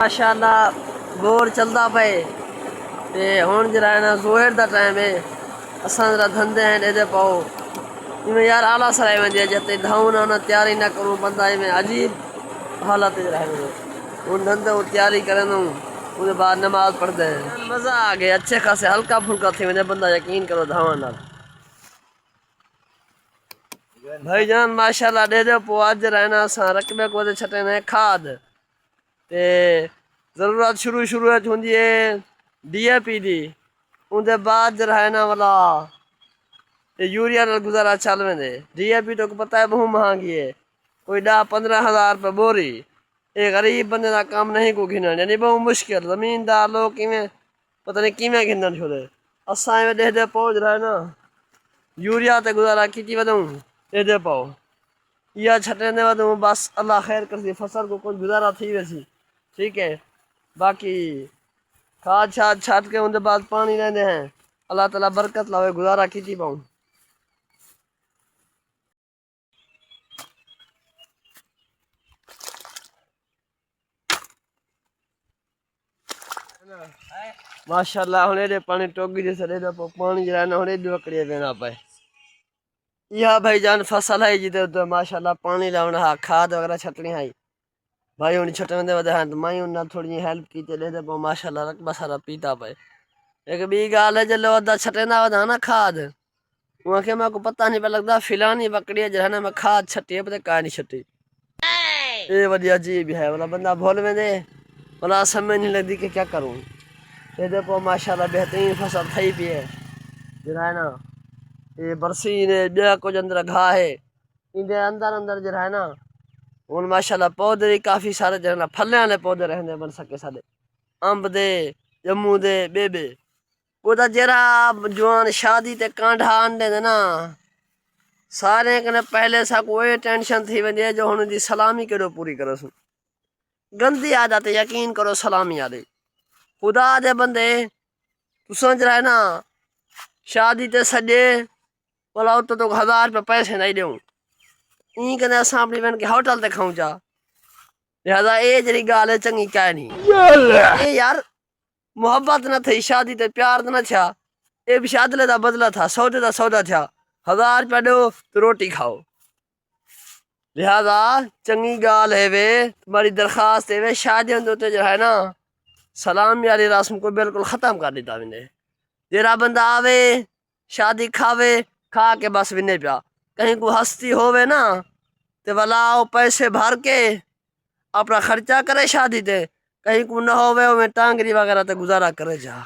माशाअल्लाह बोर चलता पे ते हुण जरा है ना ज़ोहर दा टाइम है। असां जरा धंधे हैं ॾेदे पाओ इवें यार आला सराय वेंदी है जिते धाऊं ना तैयारी ना करूँ बंदा इवें अजीब हालत च रहे हुन धंधे वो तैयारी करन उसके बाद नमाज पढ़ते हैं मज़ा आ गया अच्छे खासे हल्का फुल्का थी वञे बंदा यकीन करो धावा नाल भाई जान माशाअल्लाह ॾेदे पोइ अॼु रहना असां रकबे को छटे खाद ते ज़रूरत शुरू होंदी है DAP दी उनके बाद जरा है ना वाला यूरिया नाल गुजारा चल वेंदे। DAP तो पता है बहुत महंगी है, कोई 10-15 हज़ार रुपये बोरी। ये गरीब बंदे का काम नहीं को घिन यानी बहुत मुश्किल ज़मीनदार लोग किमें पता नहीं किमें घिन छोड़े असा ॾेदे पहुँच रहा है ना यूरिया ते गुजारा की वधूं ॾेदे पाओ या छटेंदे वधूं बस अल्लाह खैर कर फसल को कुछ गुजारा थी वैसी ठीक है। बाकी खाद छाद छाट के उनके बाद पानी लेंदे हैं अल्लाह ताला बरकत लावे गुजारा की पाऊँ। माशाअल्लाह हुन एॾे पानी टोगी जे सॾे पोइ पानी जरा न हुन एॾी वकड़ीअ वेंदा पे इहा भाई जान फसल है जिते उते माशाअल्लाह पानी लाउणा हा खाद वगैरह छटणी है भाई हुन छटंदे वधे हैं तो मायूं ना थोड़ी हेल्प की ते ॾेदे पोइ माशाअल्लाह रकबा सारा पीता पे। एक ॿी ॻाल्हि है जल्ले वधा छटेंदा वधा ना खाद उनखे मेरे को पता नहीं पे लगता फिलानी बकरी जो है ना मैं खाद छटी है पता का नहीं छटी ये वही अजीब है वाला बंदा भूल में दे वाला समझ नहीं लगती कि क्या करूँ। ये पो माशाअल्लाह बेहतरीन फसल थी पी है जरा है ना ये बरसीन है ब्या कुछ अंदर घा है इनके अंदर अंदर जरा है ना उन माशाअल्लाह पौधे भी काफ़ी सारे जो है ना फल वाले पौधे रहने बन सके सारे अंब दे जम्मू दे बेबे वो तो जरा जवान शादी ते कांढा आंदे दे ना सारे कने पहले सा कोई टेंशन थी वेंदी है जो हुन दी सलामी केड़ो पूरी करस गंदी आदत यकीन करो सलामी आदे खुदा दे बंदे तू समझ रहा है ना शादी ते सजे बोला तो 1000 रुपये पैसे नहीं दूँ ई कने असां अपनी बहन के होटल ते खाऊं जा लिहाजा ये जरी गाल है चंगी क्या नहीं ये यार मोहब्बत न थी शादी ते प्यार न था ये भी शादले दा बदला था सौदे दा सौदा था 1000 रुपया दो तो रोटी खाओ। लिहाजा चंगी गाल है वे तुम्हारी दरखास्त है वे शादी जो है ना सलामी वाली रस्म को बिल्कुल ख़त्म कर देता मैंने जेरा बंदा आवे शादी खावे खा के बस विने पिया कहीं को हस्ती होवे ना तो वाला पैसे भर के अपना खर्चा करे शादी ते कहीं को न होवे टांगरी वगैरह तो गुजारा करे जा।